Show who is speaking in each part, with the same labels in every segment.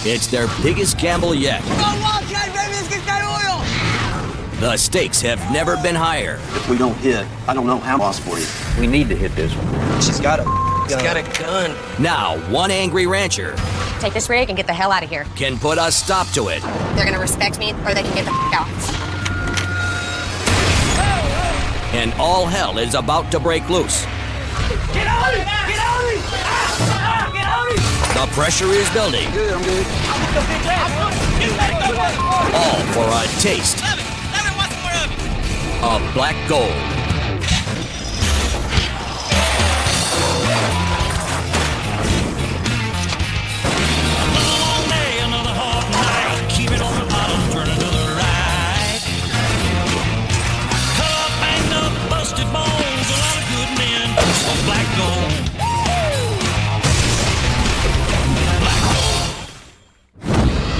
Speaker 1: It's their biggest gamble yet.
Speaker 2: Go Wildcat, baby, let's get that oil!
Speaker 1: The stakes have never been higher.
Speaker 3: If we don't hit, I don't know how lost for you.
Speaker 4: We need to hit this one.
Speaker 5: She's got a gun.
Speaker 1: Now, one angry rancher
Speaker 6: Take this rig and get the hell out of here.
Speaker 1: can put a stop to it.
Speaker 6: They're gonna respect me, or they can get the f out.
Speaker 1: And all hell is about to break loose.
Speaker 2: Get on it! Get on it! Get on it!
Speaker 1: The pressure is building.
Speaker 3: Good, I'm good.
Speaker 1: All for a taste of black gold.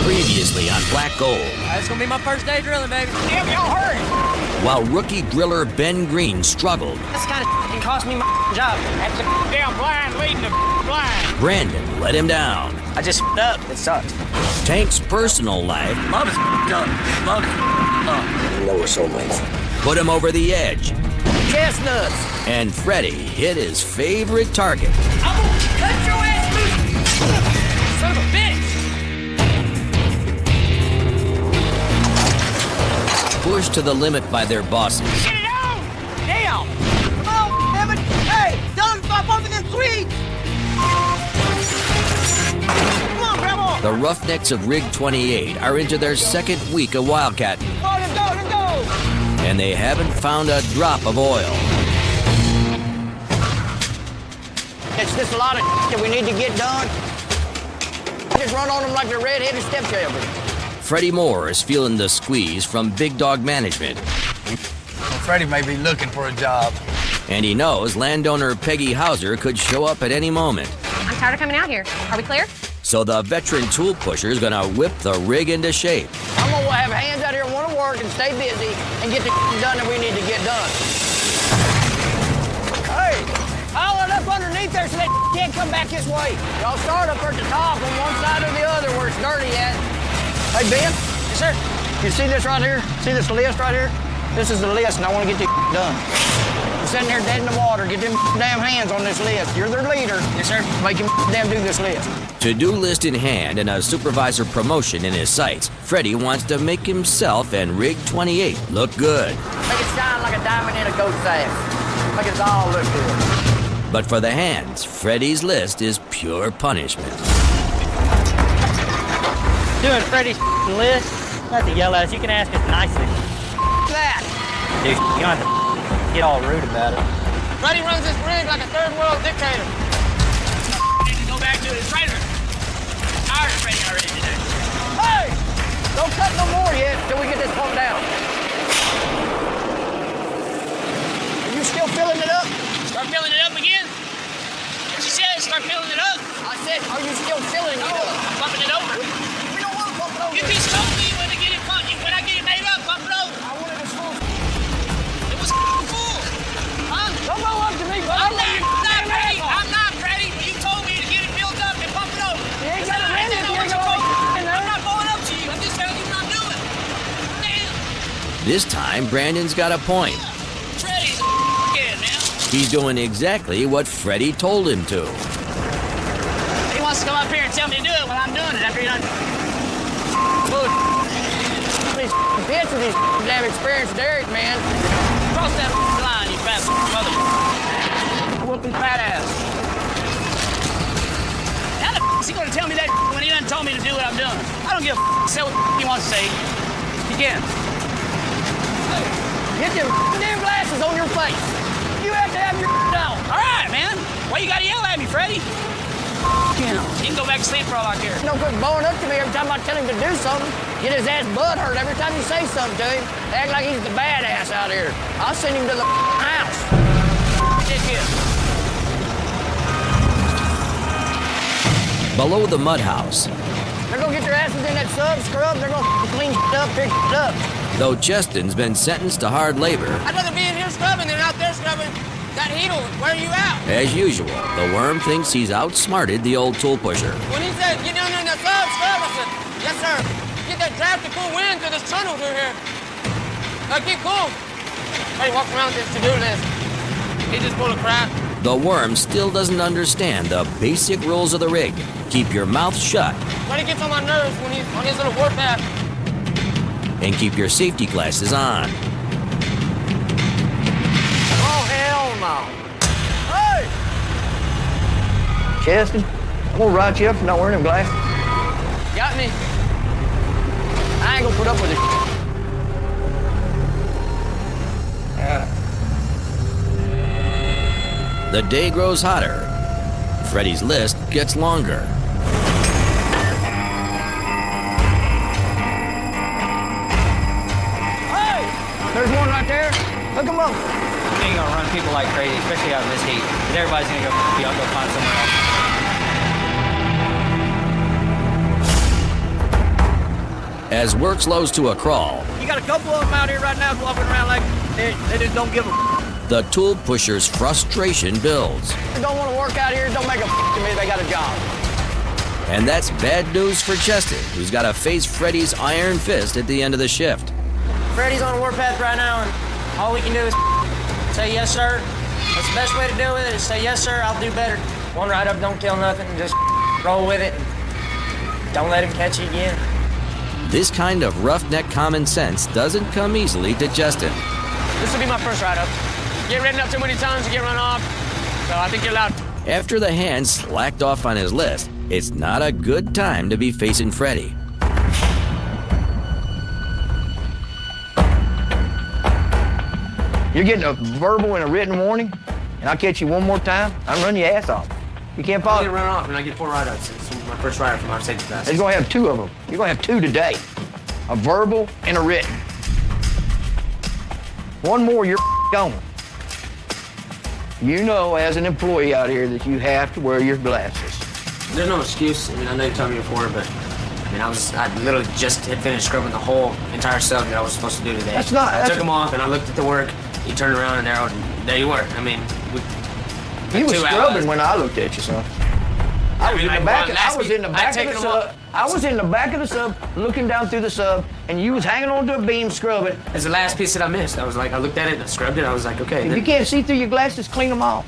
Speaker 1: Previously on Black Gold.
Speaker 2: It's gonna be my first day drilling, baby. Damn, y'all hurry!
Speaker 1: While rookie driller Ben Green struggled,
Speaker 2: This kind of cost me my job. That's a damn blind leading the blind.
Speaker 1: Brandon let him down.
Speaker 5: I just up. It sucks.
Speaker 1: Tank's personal life
Speaker 5: Love is done. Love is
Speaker 3: You know we're soulmates.
Speaker 1: put him over the edge,
Speaker 5: chestnuts.
Speaker 1: and Freddy hit his favorite target.
Speaker 2: I'm gonna cut your ass loose! Son of a bitch!
Speaker 1: Pushed to the limit by their bosses.
Speaker 2: Get it out! Damn! Come on, damn it! Hey, don't stop open them sweets! Come on, Grandma!
Speaker 1: The Roughnecks of Rig 28 are into their second week of wildcatting,
Speaker 2: Come on, let's go, let's go!
Speaker 1: and they haven't found a drop of oil.
Speaker 5: It's just a lot of that we need to get done. Just run on them like they're red-headed stepchildren.
Speaker 1: Freddie Moore is feeling the squeeze from Big Dog Management,
Speaker 7: Well, Freddie may be looking for a job.
Speaker 1: and he knows landowner Peggy Hauser could show up at any moment.
Speaker 6: I'm tired of coming out here. Are we clear?
Speaker 1: So the veteran tool pusher is gonna whip the rig into shape.
Speaker 5: I'm gonna have hands out here and want to work and stay busy and get the done that we need to get done. Hey, haul it up underneath there so they can't come back this way. Y'all start up at the top on one side or the other where it's dirty at. Hey, Ben. Yes, sir. You see this right here? See this list right here? This is the list, and I want to get this done. You're sitting there dead in the water. Get them damn hands on this list. You're their leader. Yes, sir. Make them damn do this list.
Speaker 1: To-do list in hand and a supervisor promotion in his sights, Freddie wants to make himself and Rig 28 look good.
Speaker 5: Make it shine like a diamond in a goat's ass. Make it all look good.
Speaker 1: But for the hands, Freddie's list is pure punishment.
Speaker 8: Doing Freddie's list, not to yell at us, you can ask us nicely.
Speaker 5: That.
Speaker 8: Dude, you don't have to get all rude about it.
Speaker 2: Freddie runs this rig like a third world dictator. Need to go back to his trailer. Tired of Freddie already today.
Speaker 5: Hey! Don't cut no more yet till we get this pumped down. Are you still filling it up?
Speaker 2: Start filling it up again? What you said? Start filling it up?
Speaker 5: I said, are you still filling it up?
Speaker 2: I'm bumping it over.
Speaker 5: We don't want to pump it over.
Speaker 2: You just told me when to get it pumped. When I get it made up, bump it over.
Speaker 5: I wanted it full.
Speaker 2: It was full. Huh?
Speaker 5: Don't go up to me, bud.
Speaker 2: I'm not ready. I'm not ready. You told me to get it filled up and pump it over.
Speaker 5: You ain't got
Speaker 2: I
Speaker 5: to
Speaker 2: didn't know what you told me. I'm not going up to you. I'm just telling you what I'm doing. Damn.
Speaker 1: This time, Brandon's got a point.
Speaker 2: Freddie's a kid, man.
Speaker 1: He's doing exactly what Freddie told him to.
Speaker 2: He wants to come up here and tell me to do it when I'm doing it after he done. Food.
Speaker 5: These bitch with these damn experienced Derek, man.
Speaker 2: Cross that line, you fat mother. Whooping fat ass. How the is he gonna tell me that when he done told me to do what I'm doing? I don't give a say what he wants to say. He can.
Speaker 5: Get them damn glasses on your face. You have to have your down.
Speaker 2: All right, man. Why you gotta yell at me, Freddie? You can go back to sleep for all I care.
Speaker 5: No quit blowing up to me every time I tell him to do something. Get his ass butt hurt every time you say something to him. Act like he's the badass out here. I'll send him to the house.
Speaker 2: This kid.
Speaker 1: Below the mud house,
Speaker 5: They're gonna get their asses in that sub scrub. They're gonna clean up, pick up.
Speaker 1: though Justin's been sentenced to hard labor,
Speaker 2: I'd rather be in here scrubbing than out there scrubbing. That heat'll wear you out.
Speaker 1: as usual, the worm thinks he's outsmarted the old tool pusher.
Speaker 2: When he said, get down there in that sub scrub, I said, Yes, sir. Get that drafty cool wind through this tunnel through here. Keep cool. Hey, walk around with this to-do list. He's just full of crap.
Speaker 1: The worm still doesn't understand the basic rules of the rig. Keep your mouth shut
Speaker 2: But he gets on my nerves when he's on his little warpath.
Speaker 1: and keep your safety glasses on.
Speaker 5: Oh, hell no. Hey! Cheston, I'm gonna write you up for not wearing them glasses.
Speaker 2: Got me.
Speaker 5: I ain't gonna put up with it.
Speaker 1: The day grows hotter. Freddy's list gets longer.
Speaker 5: Hey! There's one right there. Hook him up.
Speaker 8: We ain't gonna run people like crazy, especially out in this heat. 'Cause everybody's gonna go find somewhere else.
Speaker 1: As work slows to a crawl,
Speaker 5: You got a couple of them out here right now walking around like they just don't give a
Speaker 1: the tool pusher's frustration builds.
Speaker 5: They don't want to work out here. Don't make a to me. They got a job.
Speaker 1: And that's bad news for Cheston, who's got to face Freddy's iron fist at the end of the shift.
Speaker 2: Freddy's on a warpath right now, and all we can do is say yes, sir. That's the best way to do it, is say yes, sir, I'll do better. One ride up, don't kill nothing, just roll with it. Don't let him catch you again.
Speaker 1: This kind of roughneck common sense doesn't come easily to Cheston.
Speaker 2: This will be my first ride up. Get ridden up too many times, you get run off. So I think you're allowed.
Speaker 1: After the hand slacked off on his list, it's not a good time to be facing Freddy.
Speaker 5: You're getting a verbal and a written warning, and I catch you one more time, I'm running your ass off. You can't
Speaker 2: I'll
Speaker 5: follow.
Speaker 2: get run off when I get 4 ride-ups. It's my first ride for my safety class.
Speaker 5: You're gonna have 2 of them. You're gonna have 2 today. A verbal and a written. One more, you're gone. You know, as an employee out here, that you have to wear your glasses.
Speaker 2: There's no excuse. I mean, I know you told me before, but I mean, I literally just had finished scrubbing the whole entire sub that I was supposed to do today.
Speaker 5: That's not-
Speaker 2: I
Speaker 5: that's-
Speaker 2: took them off and I looked at the work. You turned around and narrowed, and there you were. I mean,
Speaker 5: You was
Speaker 2: 2 hours.
Speaker 5: scrubbing when I looked at you, son. I was in the back.
Speaker 2: last
Speaker 5: I was
Speaker 2: week,
Speaker 5: in the
Speaker 2: I'd
Speaker 5: back of
Speaker 2: taken
Speaker 5: the
Speaker 2: them
Speaker 5: sub.
Speaker 2: off.
Speaker 5: I was in the back of the sub, looking down through the sub, and you was hanging onto a beam, scrubbing.
Speaker 2: it's the last piece that I missed. I was like, I looked at it and I scrubbed it. I was like, okay.
Speaker 5: If you can't see through your glasses, clean them off.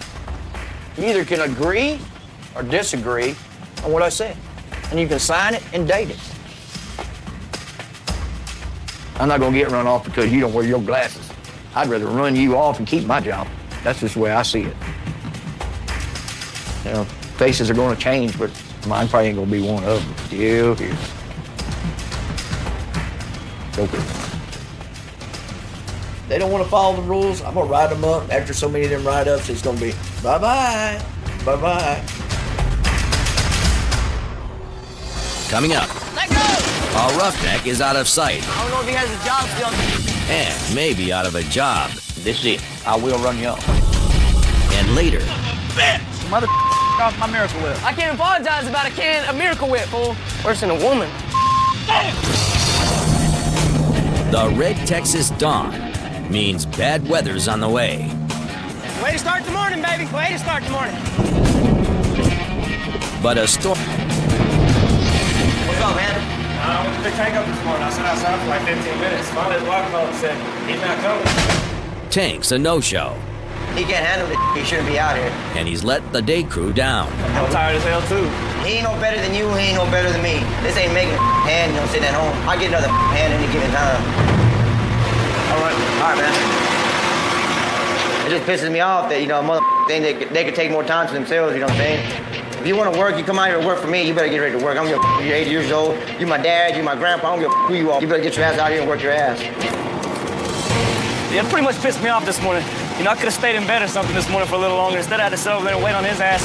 Speaker 5: You either can agree or disagree on what I said, and you can sign it and date it. I'm not gonna get run off because you don't wear your glasses. I'd rather run you off and keep my job. That's just the way I see it. You know, faces are gonna change, but mine probably ain't gonna be one of them. Still here. Okay.
Speaker 9: They don't want to follow the rules. I'm gonna write them up. After so many of them write-ups, it's gonna be bye-bye, bye-bye.
Speaker 1: Coming up,
Speaker 2: Let go!
Speaker 1: a roughneck is out of sight
Speaker 2: I don't know if he has a job still.
Speaker 1: and maybe out of a job.
Speaker 5: This is it. I will run you off.
Speaker 1: And later,
Speaker 8: Mother off my Miracle Whip.
Speaker 2: I can't apologize about a Miracle Whip, fool. Worse than a woman.
Speaker 1: the red Texas dawn means bad weather's on the way.
Speaker 2: Way to start the morning, baby. Way to start the morning.
Speaker 1: But a storm
Speaker 2: What's up, man?
Speaker 10: I went to pick Hank up this morning. I sat outside for like 15 minutes. Finally, his wife called and said, he's not coming.
Speaker 1: tanks a no-show,
Speaker 5: He can't handle it. He shouldn't be out here.
Speaker 1: and he's let the day crew down.
Speaker 10: I'm tired as hell, too.
Speaker 5: He ain't no better than you. He ain't no better than me. This ain't making a hand, you know, sitting at home. I get another hand any given time. All right, man. It just pisses me off that, you know, mother thing they could take more time to themselves, you know what I'm saying? If you want to work, you come out here to work for me, you better get ready to work. You're 80 years old. You my dad, you my grandpa. I don't give a who you are. You better get your ass out here and work your ass.
Speaker 10: Yeah, it pretty much pissed me off this morning. You know, I could have stayed in bed or something this morning for a little longer. Instead, I had to sit over there and wait on his ass.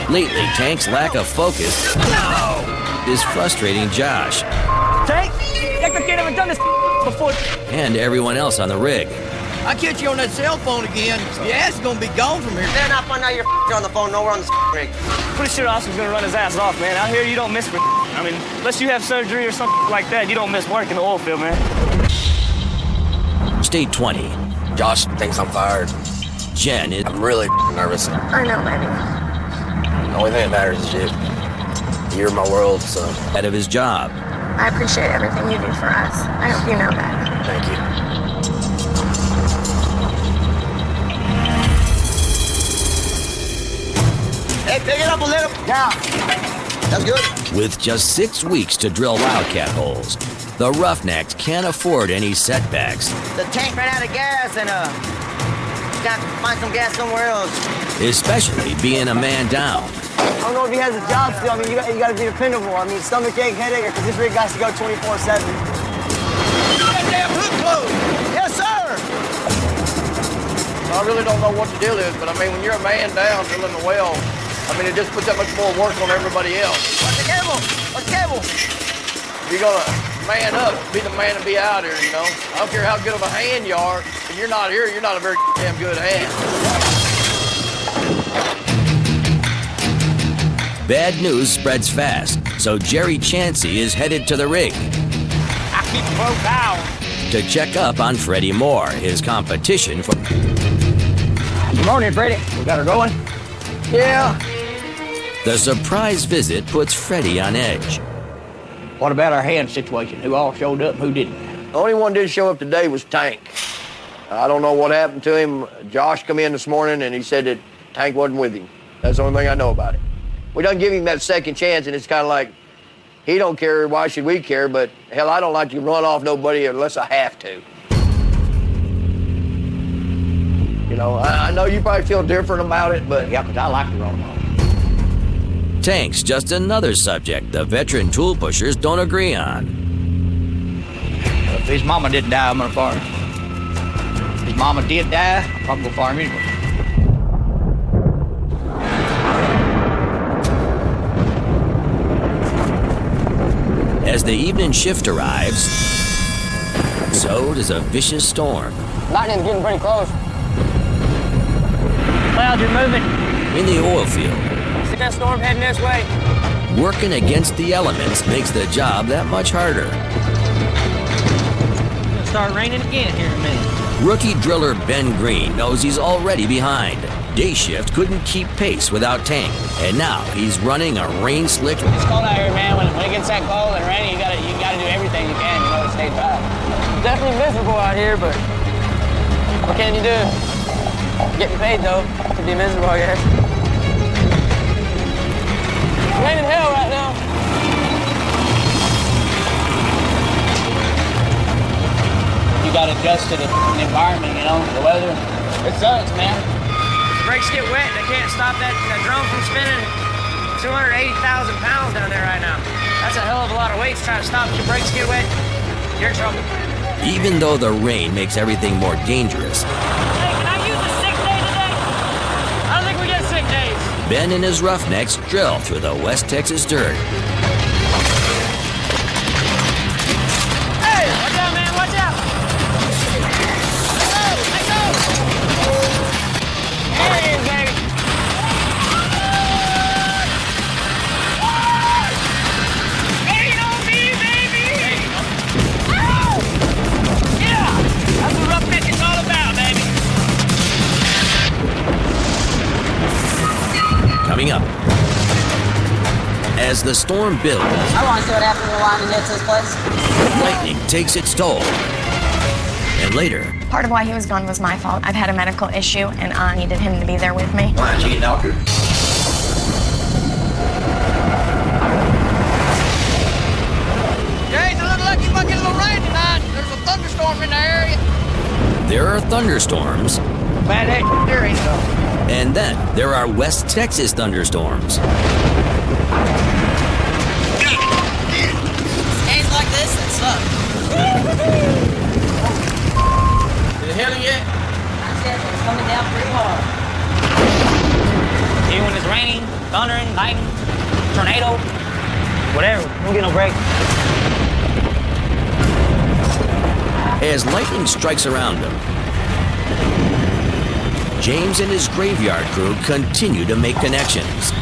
Speaker 1: Lately, Tank's lack of focus is frustrating Josh
Speaker 10: Tank, I can't ever done this before.
Speaker 1: and everyone else on the rig.
Speaker 9: I catch you on that cell phone again. Your ass is gonna be gone from here.
Speaker 5: Better not find out you're on the phone nowhere on the rig.
Speaker 10: Pretty sure Oscar's gonna run his ass off, man. Out here, you don't miss. I mean, unless you have surgery or something like that, you don't miss work in the oil field, man.
Speaker 1: State 20.
Speaker 3: Josh thinks I'm fired.
Speaker 1: Jen is
Speaker 3: I'm really nervous.
Speaker 6: I know, baby.
Speaker 3: The only thing that matters is you. You're my world, so.
Speaker 1: out of his job.
Speaker 6: I appreciate everything you do for us. I hope you know that.
Speaker 3: Thank you.
Speaker 5: Hey, pick it up a little. Yeah. That's good.
Speaker 1: With just 6 weeks to drill wildcat holes, the Roughnecks can't afford any setbacks.
Speaker 5: The tank ran out of gas and got to find some gas somewhere else.
Speaker 1: Especially being a man down.
Speaker 5: I don't know if he has a job still. I mean, you got to be dependable. I mean, stomachache, headache, because this rig has to go 24/7. That damn hook closed. Yes, sir.
Speaker 7: I really don't know what the deal is, but I mean, when you're a man down drilling the well, I mean, it just puts that much more work on everybody else.
Speaker 5: What's the cable? What's the cable?
Speaker 7: You gotta man up, be the man to be out here, you know? I don't care how good of a hand you are, if you're not here, you're not a very damn good hand.
Speaker 1: Bad news spreads fast, so Jerry Chansey is headed to the rig
Speaker 5: I keep broke down.
Speaker 1: to check up on Freddie Moore, his competition for...
Speaker 5: Good morning, Freddie. We got her going? Yeah.
Speaker 1: The surprise visit puts Freddie on edge.
Speaker 5: What about our hand situation? Who all showed up and who didn't?
Speaker 7: The only one that did show up today was Tank. I don't know what happened to him. Josh come in this morning and he said that Tank wasn't with him. That's the only thing I know about it. We don't give him that second chance, and it's kind of like, he don't care, why should we care? But hell, I don't like to run off nobody unless I have to. You know, I know you probably feel different about it, but
Speaker 5: Yeah, because I like to run off.
Speaker 1: Tank's just another subject the veteran tool pushers don't agree on.
Speaker 5: If his mama didn't die, I'm gonna farm. If his mama did die, I'm probably gonna farm anyway.
Speaker 1: As the evening shift arrives, so does a vicious storm.
Speaker 5: Lightning's getting pretty close.
Speaker 2: Clouds are moving.
Speaker 1: In the oil field,
Speaker 2: See that storm heading this way?
Speaker 1: working against the elements makes the job that much harder.
Speaker 2: It's gonna start raining again here in a minute.
Speaker 1: Rookie driller Ben Green knows he's already behind. Day shift couldn't keep pace without Tank, and now he's running a rain-slicked...
Speaker 5: It's cold out here, man. When it gets that cold and rainy, you gotta do everything you can, you know, to stay dry.
Speaker 2: Definitely miserable out here, but what can you do? Getting paid though to be miserable, I guess. It's raining hell right now.
Speaker 5: You gotta adjust to the environment, you know, the weather. It sucks, man.
Speaker 2: The brakes get wet, they can't stop that drum from spinning. 280,000 pounds down there right now. That's a hell of a lot of weight to try to stop. If your brakes get wet, you're in trouble.
Speaker 1: Even though the rain makes everything more dangerous,
Speaker 2: Hey, can I use a sick day today? I don't think we get sick days.
Speaker 1: Ben and his Roughnecks drill through the West Texas dirt.
Speaker 2: Hey, watch out, man, watch out. Let go. There it is, baby. Lean on me, baby. Ow! Yeah, that's what roughneck is all about, baby.
Speaker 1: Coming up, as the storm builds,
Speaker 6: I want to see what happens when the lightning hits this place.
Speaker 1: lightning takes its toll. And later,
Speaker 6: Part of why he was gone was my fault. I've had a medical issue, and I needed him to be there with me.
Speaker 9: Why don't you get a doctor?
Speaker 5: Jay, it looks like you might get a little rain tonight. There's a thunderstorm in the area.
Speaker 1: there are thunderstorms,
Speaker 5: Bad day, there ain't no.
Speaker 1: and then there are West Texas thunderstorms.
Speaker 6: Days like this, it sucks.
Speaker 7: did it hit him yet?
Speaker 6: It's coming down pretty hard.
Speaker 2: Even when it's raining, thundering, lightning, tornado, whatever, don't get no break.
Speaker 1: As lightning strikes around them, James and his graveyard crew continue to make connections.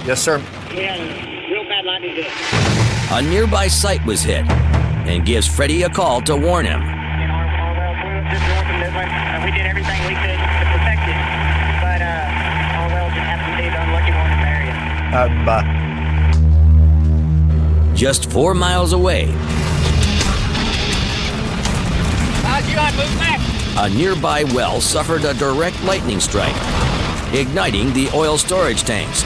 Speaker 7: Yes, sir.
Speaker 5: Yeah, real bad lightning hit.
Speaker 1: A nearby site was hit and gives Freddie a call to warn him.
Speaker 5: We did everything we could to protect it, but all well just happened to be the unlucky one in the area.
Speaker 7: Bye.
Speaker 1: Just 4 miles away,
Speaker 5: Move back.
Speaker 1: a nearby well suffered a direct lightning strike, igniting the oil storage tanks.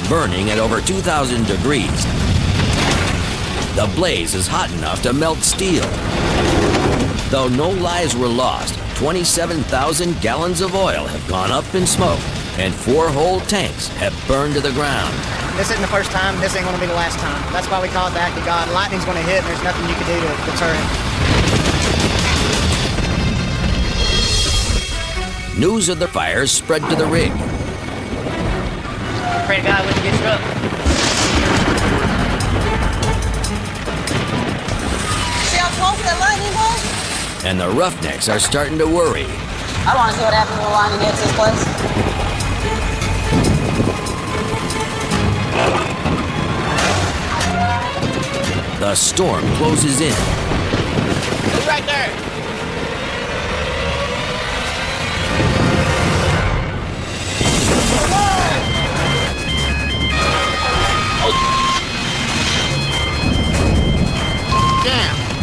Speaker 1: Burning at over 2,000 degrees, the blaze is hot enough to melt steel. Though no lives were lost, 27,000 gallons of oil have gone up in smoke, and 4 whole tanks have burned to the ground.
Speaker 11: This isn't the first time, this ain't gonna be the last time. That's why we call it the act of God. Lightning's gonna hit, and there's nothing you can do to deter it.
Speaker 1: News of the fires spread to the rig.
Speaker 2: Pray to God we can get struck.
Speaker 12: See how close that lightning was?
Speaker 1: And the roughnecks are starting to worry.
Speaker 12: I want to see what happens when lightning hits this place.
Speaker 1: The storm closes in.
Speaker 5: Who's right there?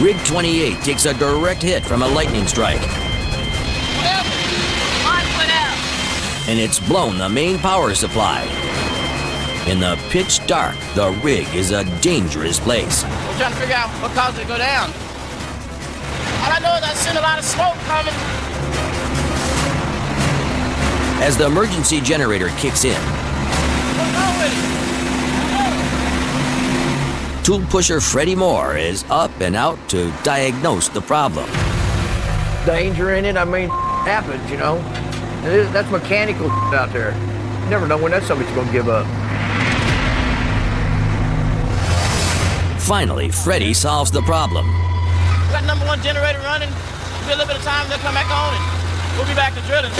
Speaker 1: Rig 28 takes a direct hit from a lightning strike. And it's blown the main power supply. In the pitch dark, the rig is a dangerous place.
Speaker 5: We're trying to figure out what caused it to go down. All I know is I seen a lot of smoke coming.
Speaker 1: As the emergency generator kicks in,
Speaker 5: What's wrong with it?
Speaker 1: tool pusher Freddie Moore is up and out to diagnose the problem.
Speaker 7: Danger in it, I mean, happens, you know. That's mechanical out there. You never know when that somebody's gonna give up.
Speaker 1: Finally, Freddie solves the problem.
Speaker 5: We got number 1 generator running. Give it a little bit of time, they'll come back on and we'll be back to drilling.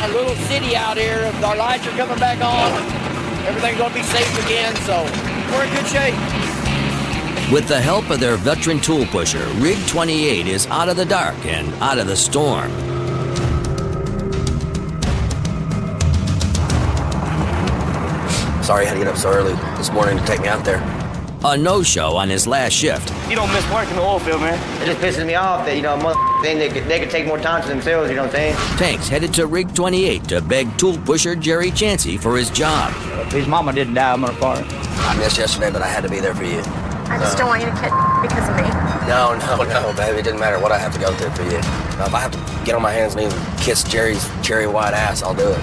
Speaker 5: Our little city out here, our lights are coming back on. Everything's gonna be safe again, so we're in good shape.
Speaker 1: With the help of their veteran tool pusher, Rig 28 is out of the dark and out of the storm.
Speaker 3: Sorry I had to get up so early this morning to take me out there.
Speaker 1: A no-show on his last shift.
Speaker 10: You don't miss work in the oil field, man.
Speaker 2: It just pisses me off that, they could take more time to themselves, you know what I'm saying?
Speaker 1: Tanks headed to Rig 28 to beg tool pusher Jerry Chansey for his job.
Speaker 5: If his mama didn't die, I'm gonna fire.
Speaker 3: I missed yesterday, but I had to be there for you.
Speaker 6: I just don't want you to kid because of me.
Speaker 3: No, baby. It didn't matter what I have to go through for you. If I have to get on my hands and knees and kiss Jerry's cherry white ass, I'll do it.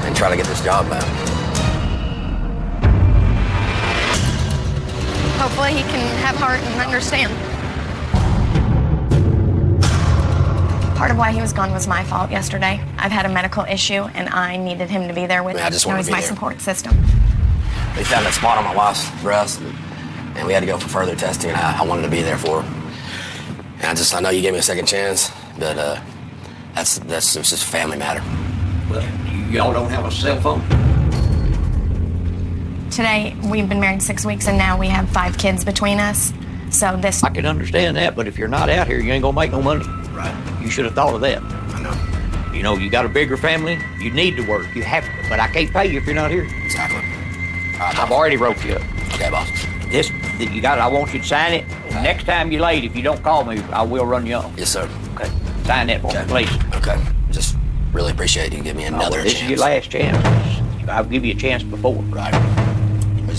Speaker 3: And try to get this job back.
Speaker 6: Hopefully he can have heart and understand. Part of why he was gone was my fault yesterday. I've had a medical issue, and I needed him to be there with me.
Speaker 3: I just wanted
Speaker 6: He's
Speaker 3: to be
Speaker 6: my
Speaker 3: there.
Speaker 6: support system.
Speaker 3: They found that spot on my wife's breast, and we had to go for further testing. I wanted to be there for her. And I know you gave me a second chance, but that's just a family matter.
Speaker 9: Well, y'all don't have a cell phone?
Speaker 6: Today, we've been married 6 weeks, and now we have 5 kids between us. So this...
Speaker 9: I can understand that, but if you're not out here, you ain't gonna make no money.
Speaker 3: Right.
Speaker 9: You should have thought of that.
Speaker 3: I know.
Speaker 9: You know, you got a bigger family, you need to work, you have to, but I can't pay you if you're not here.
Speaker 3: Exactly. All right,
Speaker 9: I've already wrote you up.
Speaker 3: Okay, boss.
Speaker 9: This, you got it, I want you to sign it. And next time you're late, if you don't call me, I will run you off.
Speaker 3: Yes, sir.
Speaker 9: Okay, sign that for me, please.
Speaker 3: Okay. Just really appreciate you giving me another
Speaker 9: This
Speaker 3: chance.
Speaker 9: is your last chance. I'll give you a chance before.
Speaker 3: Right.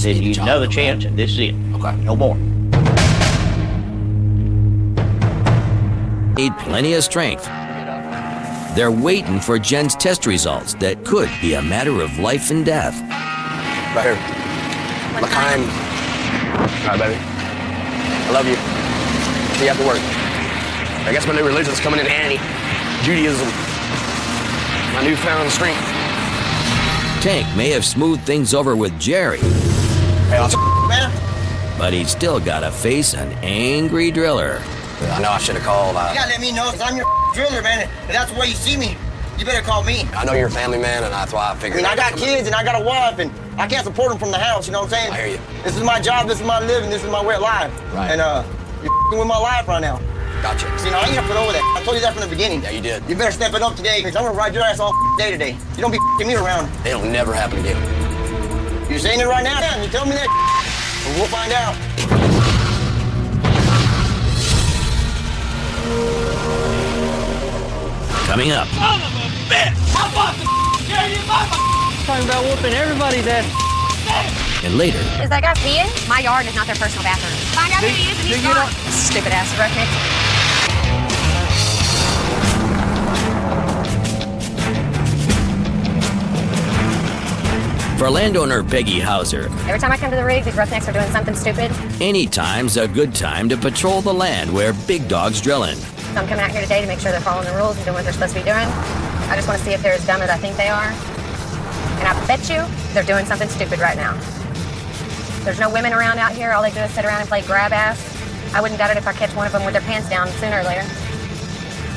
Speaker 9: Then you another chance, and this is it.
Speaker 3: Okay.
Speaker 9: No more.
Speaker 1: Need plenty of strength. They're waiting for Jen's test results that could be a matter of life and death.
Speaker 3: Right here. L'chaim. All right, baby. I love you. See you after work. I guess my new religion's coming in handy. Judaism. My newfound strength.
Speaker 1: Tank may have smoothed things over with Jerry,
Speaker 3: Hey, officer.
Speaker 2: Man,
Speaker 1: but he's still got to face an angry driller.
Speaker 3: I know I should have called.
Speaker 2: you gotta let me know, because I'm your driller, man. If that's the way you see me, you better call me.
Speaker 3: I know you're a family man, and that's why I
Speaker 2: I
Speaker 3: figured.
Speaker 2: mean, I got kids and I got a wife, and I can't support them from the house, you know what I'm saying?
Speaker 3: I hear you.
Speaker 2: This is my job, this is my living, this is my way of life.
Speaker 3: Right.
Speaker 2: And you're with my life right now.
Speaker 3: Gotcha.
Speaker 2: See, now I ain't gonna put over that. I told you that from the beginning.
Speaker 3: Yeah, you did.
Speaker 2: You better step it up today, because I'm gonna ride your ass all day today. You don't be me around.
Speaker 3: It'll never happen again.
Speaker 7: You're saying it right now, and you tell me that. Well, we'll find out.
Speaker 1: Coming up.
Speaker 10: Son of a bitch! How about the carry your mama?
Speaker 8: Talking about whooping everybody's ass.
Speaker 1: And later.
Speaker 6: Is that guy peeing? My yard is not their personal bathroom. Find out who he is and he's gone. Stupid ass redneck.
Speaker 1: For landowner Peggy Hauser,
Speaker 6: Every time I come to the rig, these roughnecks are doing something stupid.
Speaker 1: anytime's a good time to patrol the land where big dog's drilling.
Speaker 6: So I'm coming out here today to make sure they're following the rules and doing what they're supposed to be doing. I just want to see if they're as dumb as I think they are. And I bet you they're doing something stupid right now. There's no women around out here. All they do is sit around and play grab ass. I wouldn't doubt it if I catch one of them with their pants down sooner or later.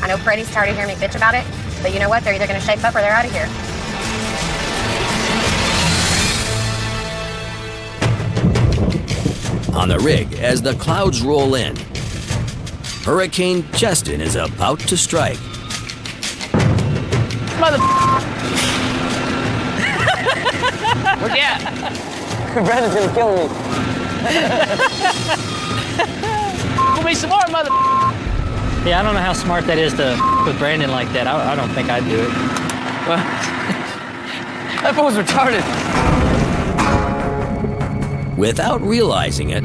Speaker 6: I know Freddie's tired of hearing me bitch about it, but you know what? They're either going to shape up or they're out of here.
Speaker 1: On the rig, as the clouds roll in, Hurricane Justin is about to strike.
Speaker 5: Mother. Where's he at?
Speaker 2: Brandon's gonna kill me.
Speaker 5: Give me some more, mother.
Speaker 8: Yeah, I don't know how smart that is to with Brandon like that. I don't think I'd do it.
Speaker 5: Well, that fool's retarded.
Speaker 1: Without realizing it,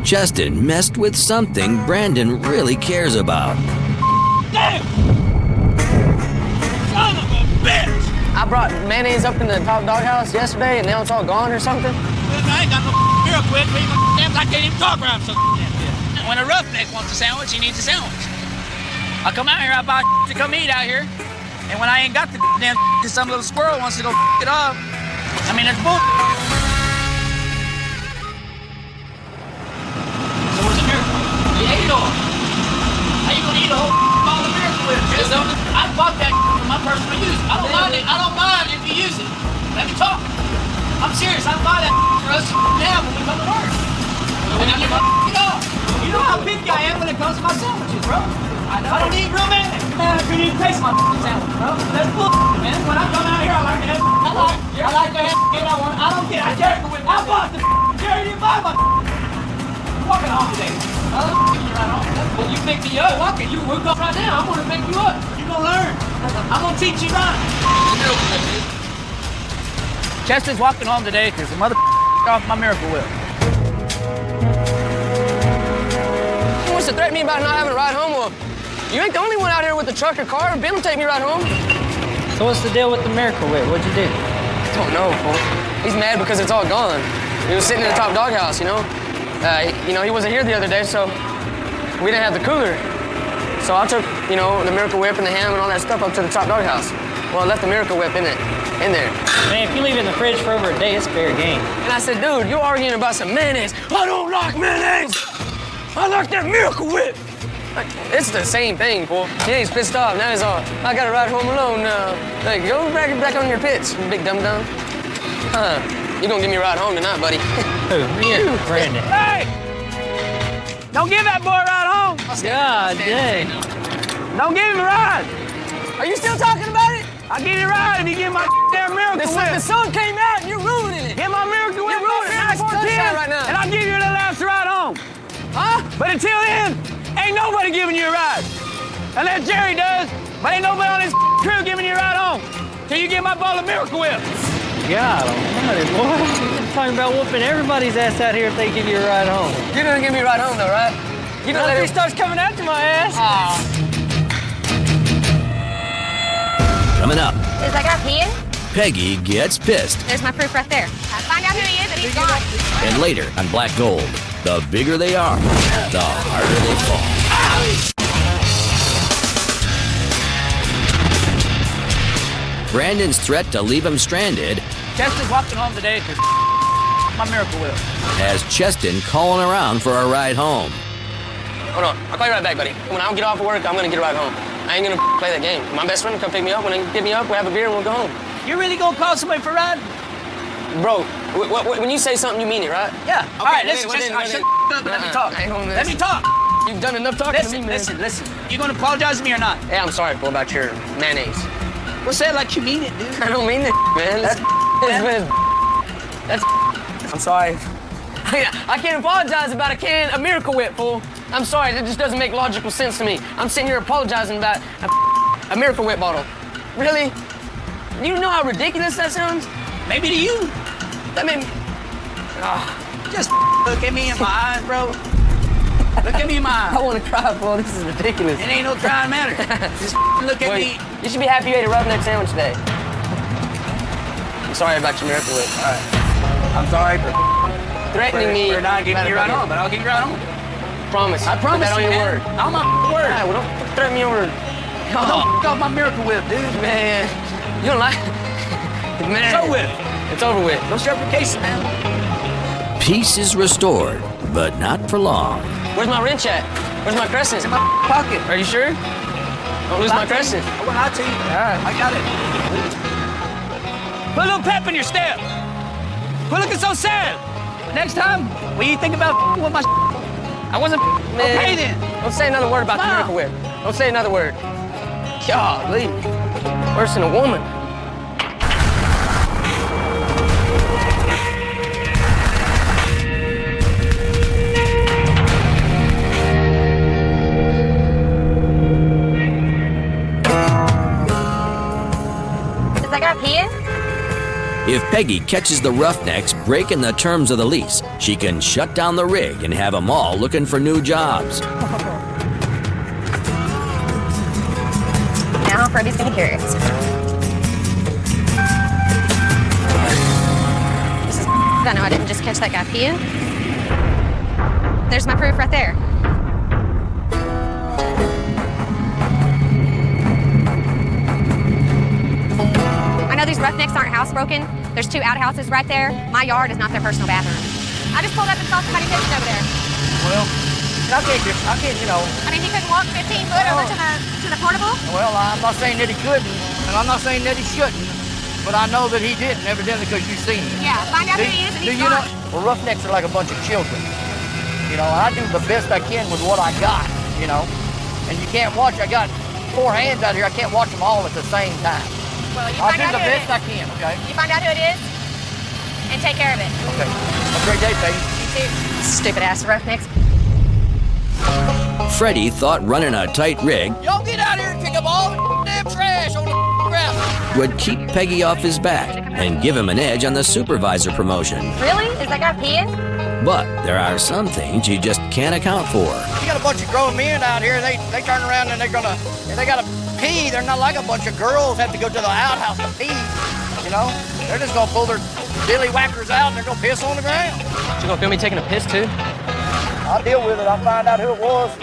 Speaker 1: Justin messed with something Brandon really cares about.
Speaker 10: Damn! Son of a bitch!
Speaker 5: I brought mayonnaise up in the top doghouse yesterday, and now it's all gone or something.
Speaker 10: Look, I ain't got no real quick. I can't even talk around so damn. When a roughneck wants a sandwich, he needs a sandwich. I come out here, I buy to come eat out here, and when I ain't got the damn some little squirrel wants to go it up. I mean, it's bull. So what's the miracle? You ate it all. How you gonna eat a whole ball of miracle with it? I bought that for my personal use. I don't mind it. I don't mind if you use it. Let me talk. I'm serious. I buy that for us now when we come to work. And I give it up. You know how picky I am when it comes to my sandwiches, bro. I don't eat real mayonnaise. Man, I couldn't even taste my sandwich, bro. That's bull, man. When I come out here, I like to have. I like to have what I want. I don't care. I care. I bought the Jerry didn't buy my. Walking home today. I don't you right on. Well, you pick me up. Walking. You woke up right now. I'm gonna pick you up. You gonna learn. I'm gonna teach you right. Chester's walking home today because the mother off my Miracle Whip.
Speaker 5: He wants to threaten me about not having a ride home. Well, you ain't the only one out here with the truck or car. Ben will take me right home.
Speaker 8: So what's the deal with the Miracle Whip? What'd you do?
Speaker 5: I don't know, fool. He's mad because it's all gone. He was sitting in the top doghouse, you know? He wasn't here the other day, so we didn't have the cooler. So I took, the Miracle Whip and the ham and all that stuff up to the top doghouse. Well, I left the Miracle Whip in there.
Speaker 8: Man, if you leave it in the fridge for over a day, it's fair game.
Speaker 5: And I said, dude, you're arguing about some mayonnaise. I don't like mayonnaise. I like that Miracle Whip. It's the same thing, fool. He ain't pissed off. Now he's all, I gotta ride home alone now. Like, go back on your pitch, you big dum-dum. You gonna give me a ride home tonight, buddy.
Speaker 8: Who? You, Brandon.
Speaker 5: Hey! Don't give that boy a ride home.
Speaker 8: God dang.
Speaker 5: Don't give him a ride. Are you still talking about it? I'll give you a ride if you give my damn Miracle Whip. The sun came out and you're ruining it. Give my Miracle Whip nice right now. And I'll give you the last ride home. Huh? But until then, ain't nobody giving you a ride. Unless Jerry does, but ain't nobody on this crew giving you a ride home till you get my ball of Miracle Whip.
Speaker 8: God almighty, boy. You're talking about whooping everybody's ass out here if they give you a ride home.
Speaker 5: You're gonna give me a ride home though, right?
Speaker 8: You know, if he starts coming after my ass.
Speaker 1: Coming up,
Speaker 6: Is that guy peeing?
Speaker 1: Peggy gets pissed.
Speaker 6: There's my proof right there. Find out who he is and he's gone.
Speaker 1: And later, on Black Gold, the bigger they are, the harder they fall. Brandon's threat to leave him stranded
Speaker 10: Chester's walking home today because my Miracle Whip.
Speaker 1: has Cheston calling around for a ride home.
Speaker 5: Hold on, I'll call you right back, buddy. When I don't get off of work, I'm gonna get a ride home. I ain't gonna play that game. My best friend will come pick me up. When they pick me up, we'll have a beer and we'll go home.
Speaker 10: You really gonna call somebody for a ride?
Speaker 5: Bro, when you say something, you mean it, right?
Speaker 10: Yeah.
Speaker 5: Okay,
Speaker 10: All right, listen, Chester, shut up and let me talk.
Speaker 5: Let
Speaker 10: me talk.
Speaker 5: You've done enough talking to me, man.
Speaker 10: Listen. You gonna apologize to me or not?
Speaker 5: Hey, I'm sorry, fool, about your mayonnaise.
Speaker 10: Well, say it like you mean it, dude.
Speaker 5: I don't mean it, man. I'm sorry. I can't apologize about a Miracle Whip, fool. I'm sorry, that just doesn't make logical sense to me. I'm sitting here apologizing about a Miracle Whip bottle. Really? You know how ridiculous that sounds?
Speaker 10: Maybe to you.
Speaker 5: That made me...
Speaker 10: Just look at me in my eyes, bro. Look at me in my eyes.
Speaker 5: I want to cry, fool. This is ridiculous.
Speaker 10: It ain't no trying matter. Just look at me.
Speaker 5: You should be happy you ate a roughneck sandwich today. I'm sorry about your Miracle Whip.
Speaker 10: All right. I'm sorry for
Speaker 5: threatening me.
Speaker 10: We're not getting you right on, but I'll get you right on.
Speaker 5: Promise.
Speaker 10: I promise
Speaker 5: Put that on
Speaker 10: you,
Speaker 5: your
Speaker 10: man.
Speaker 5: word.
Speaker 10: On my word.
Speaker 5: All right, well, don't threaten me over...
Speaker 10: Don't off my Miracle Whip, dude.
Speaker 5: Man, you don't like... Man.
Speaker 10: It's over with.
Speaker 5: It's over with.
Speaker 10: No stratification, man.
Speaker 1: Peace is restored, but not for long.
Speaker 5: Where's my wrench at? Where's my crescent?
Speaker 10: It's in my pocket.
Speaker 5: Are you sure? Don't lose my crescent.
Speaker 10: I will not to you.
Speaker 5: All right.
Speaker 10: I got it. Put a little pep in your step. Quit looking so sad. Next time, when you think about what my
Speaker 5: I wasn't... Man.
Speaker 10: Okay, then.
Speaker 5: Don't say another word about the Miracle Whip. Don't say another word. Golly. Worse than a woman.
Speaker 6: Is that guy peeing?
Speaker 1: If Peggy catches the Roughnecks breaking the terms of the lease, she can shut down the rig and have them all looking for new jobs.
Speaker 6: Now Freddie's gonna hear it. This is I know I didn't just catch that guy peeing. There's my proof right there. I know these roughnecks aren't housebroken. There's 2 outhouses right there. My yard is not their personal bathroom. I just pulled up and saw somebody pissing over there.
Speaker 5: Well, I can't, you know.
Speaker 6: I mean, he couldn't walk 15 foot over to the portable?
Speaker 5: Well, I'm not saying that he couldn't, and I'm not saying that he shouldn't, but I know that he didn't, evidently, because you've seen him.
Speaker 6: Yeah, find out who he is and he's
Speaker 5: you know,
Speaker 6: gone.
Speaker 5: well, roughnecks are like a bunch of children. You know, I do the best I can with what I got, you know. And you can't watch, I got 4 hands out here, I can't watch them all at the same time.
Speaker 6: Well, you
Speaker 5: I'll
Speaker 6: find
Speaker 5: do
Speaker 6: out
Speaker 5: the
Speaker 6: who it
Speaker 5: best
Speaker 6: is.
Speaker 5: I can, okay?
Speaker 6: You find out who it is and take care of it.
Speaker 5: Okay. Have a great day, baby.
Speaker 6: You too. Stupid ass roughnecks.
Speaker 1: Freddie thought running a tight rig
Speaker 5: Y'all get out here and pick up all the damn trash on the ground.
Speaker 1: would keep Peggy off his back and give him an edge on the supervisor promotion.
Speaker 6: Really? Is that guy peeing?
Speaker 1: But there are some things you just can't account for.
Speaker 5: You got a bunch of grown men out here, they turn around and they gotta pee. They're not like a bunch of girls have to go to the outhouse to pee, you know? They're just gonna pull their dilly whackers out and they're gonna piss on the ground.
Speaker 8: You gonna film me taking a piss too?
Speaker 5: I'll deal with it. I'll find out who it was.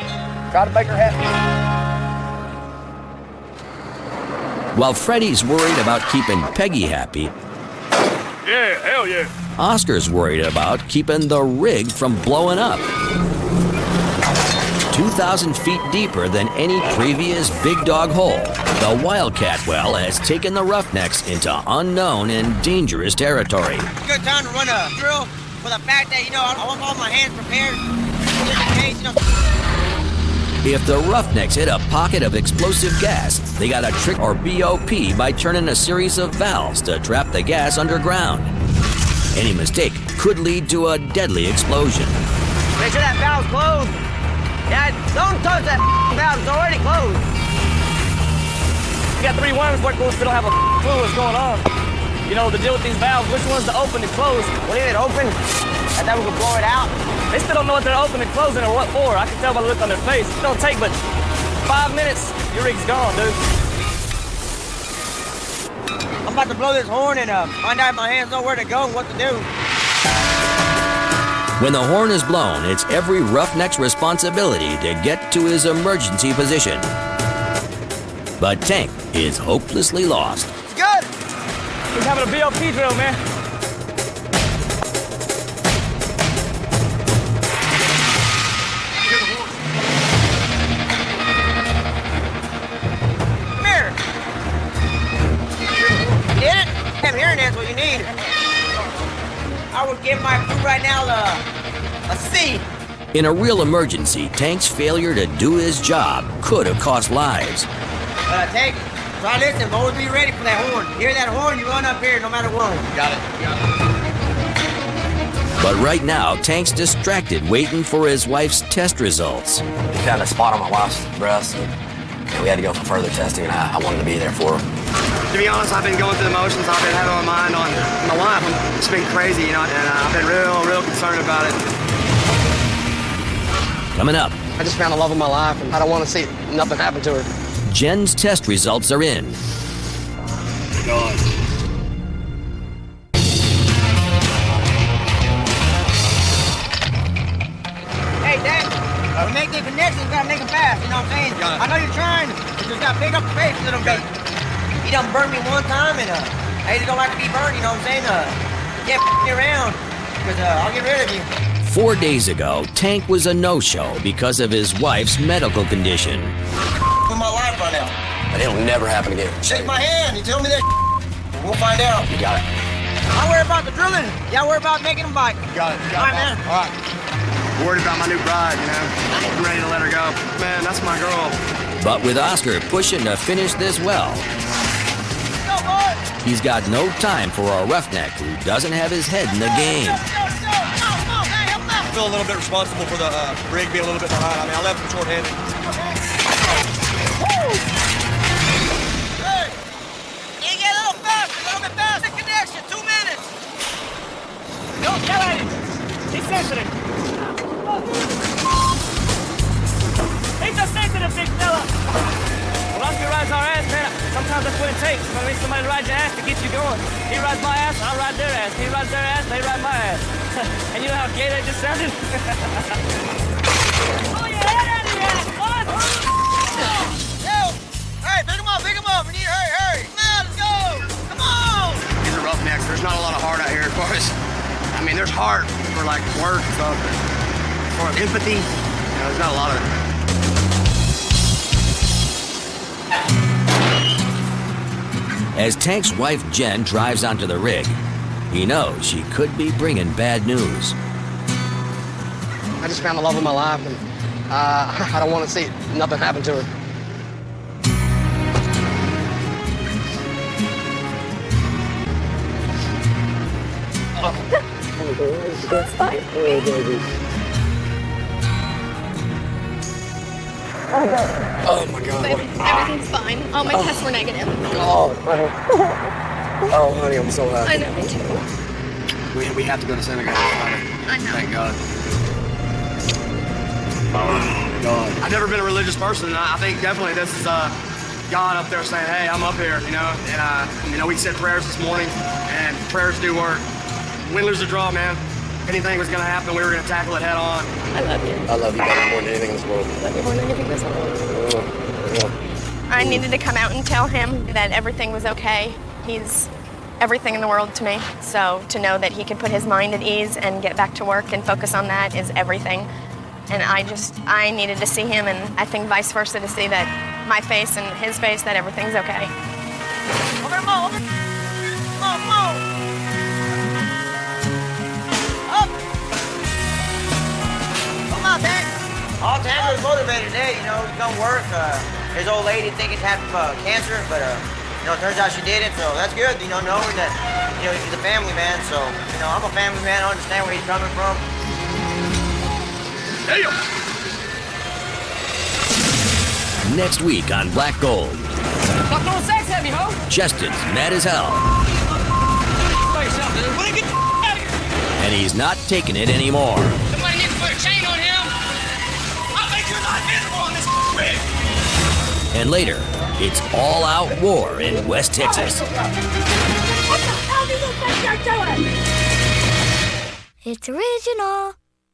Speaker 5: Try to make her happy.
Speaker 1: While Freddie's worried about keeping Peggy happy,
Speaker 10: Yeah, hell yeah.
Speaker 1: Oscar's worried about keeping the rig from blowing up. 2,000 feet deeper than any previous big dog hole, the Wildcat well has taken the Roughnecks into unknown and dangerous territory.
Speaker 12: Good time to run a drill for the fact that, I want all my hands prepared just in case,
Speaker 1: If the Roughnecks hit a pocket of explosive gas, they got a trick or BOP by turning a series of valves to trap the gas underground. Any mistake could lead to a deadly explosion.
Speaker 5: Make sure that valve's closed. Yeah, don't touch that valve. It's already closed. We got 3 worms working with us that don't have a clue what's going on. You know, the deal with these valves, which one's to open and close? What is it, open? And then we can blow it out. They still don't know what they're opening and closing or what for. I can tell by the look on their face. It don't take but 5 minutes. Your rig's gone, dude.
Speaker 12: I'm about to blow this horn and find out if my hands know where to go and what to do.
Speaker 1: When the horn is blown, it's every Roughneck's responsibility to get to his emergency position. But Tank is hopelessly lost.
Speaker 5: Good. He's having a BOP drill, man.
Speaker 12: Come here. You did it? I'm hearing that's what you need. I would give my crew right now a C.
Speaker 1: In a real emergency, Tank's failure to do his job could have cost lives.
Speaker 12: Tank, try listen, always be ready for that horn. Hear that horn, you run up here no matter what.
Speaker 5: Got it.
Speaker 1: But right now, Tank's distracted waiting for his wife's test results.
Speaker 3: He found a spot on my wife's breast, and we had to go for further testing, and I wanted to be there for her.
Speaker 13: To be honest, I've been going through the motions. I've been having my mind on my wife. It's been crazy, you know, and I've been real concerned about it.
Speaker 1: Coming up,
Speaker 3: I just found the love of my life, and I don't want to see nothing happen to her.
Speaker 1: Jen's test results are in.
Speaker 3: God.
Speaker 12: Hey, Dad, to make the connections, you gotta make them fast, you know what I'm saying? I know you're trying, but you just gotta pick up the pace a little bit. He done burned me one time, and I just don't like to be burned, you know what I'm saying? You can't f me around, because I'll get rid of you.
Speaker 1: 4 days ago, Tank was a no-show because of his wife's medical condition.
Speaker 12: With my life right now.
Speaker 3: But it'll never happen again.
Speaker 12: Shake my hand, you tell me that. We'll find out.
Speaker 3: You got it.
Speaker 12: I worry about the drilling. Y'all worry about making them bite.
Speaker 13: Got it.
Speaker 12: All right, man.
Speaker 13: All right. Worried about my new bride, you know. I'm ready to let her go. Man, that's my girl.
Speaker 1: But with Oscar pushing to finish this well,
Speaker 12: Go, boy.
Speaker 1: he's got no time for a roughneck who doesn't have his head in the game.
Speaker 13: I feel a little bit responsible for the rig being a little bit behind. I mean, I left him short-handed.
Speaker 12: Hey, you get a little bit faster connection. 2 minutes.
Speaker 10: Don't tell him. He's sensitive. He's a sensitive big fella. Well, Oscar rides our ass, man. Sometimes that's what it takes. I mean, somebody to ride your ass to get you going. He rides my ass, I ride their ass. He rides their ass, they ride my ass. And you know how gay that just sounded? Pull your head out of your ass, boy!
Speaker 12: Yo, hey, pick him up. We need to hurry. Come on, let's go. Come on.
Speaker 13: These are roughnecks. There's not a lot of heart out here as far as, I mean, there's heart for like work and stuff, but as far as empathy, you know, there's not a lot of it.
Speaker 1: As Tank's wife Jen drives onto the rig, he knows she could be bringing bad news.
Speaker 3: I just found the love of my life, and I don't want to see nothing happen to her.
Speaker 6: It's fine.
Speaker 3: Oh my God.
Speaker 6: Everything's fine. All my tests were negative.
Speaker 3: Oh, oh, honey, I'm so happy.
Speaker 6: I know, me too.
Speaker 13: We have to go to synagogue on Friday.
Speaker 6: I know.
Speaker 13: Thank God. Oh, God. I've never been a religious person, and I think definitely this is God up there saying, hey, I'm up here, you know. And, you know, we said prayers this morning, and prayers do work. Win, lose, or draw, man. If anything was going to happen, we were going to tackle it head on.
Speaker 6: I love you.
Speaker 3: I love you better more than anything in this world.
Speaker 6: I love you more than anything in this world. I needed to come out and tell him that everything was okay. He's everything in the world to me. So to know that he could put his mind at ease and get back to work and focus on that is everything. And I needed to see him, and I think vice versa, to see that my face and his face, that everything's okay.
Speaker 12: Over the mall, over. Come on. Up. Come on, Tank. All Tank was motivated today, you know, to come work. His old lady thinking he's having cancer, but you know, it turns out she didn't, so that's good, you know, knowing that, you know, he's a family man, so, you know, I'm a family man, I understand where he's coming from.
Speaker 13: Damn!
Speaker 1: Next week on Black Gold,
Speaker 10: Stop throwing sex at me, ho!
Speaker 1: Cheston's mad as hell,
Speaker 10: By yourself, dude. What are you getting out of here?
Speaker 1: and he's not taking it anymore.
Speaker 10: Somebody needs to put a chain on him. I'll make you not visible on this rig.
Speaker 1: And later, it's all-out war in West Texas.
Speaker 14: What the hell do you think you're doing? It's original.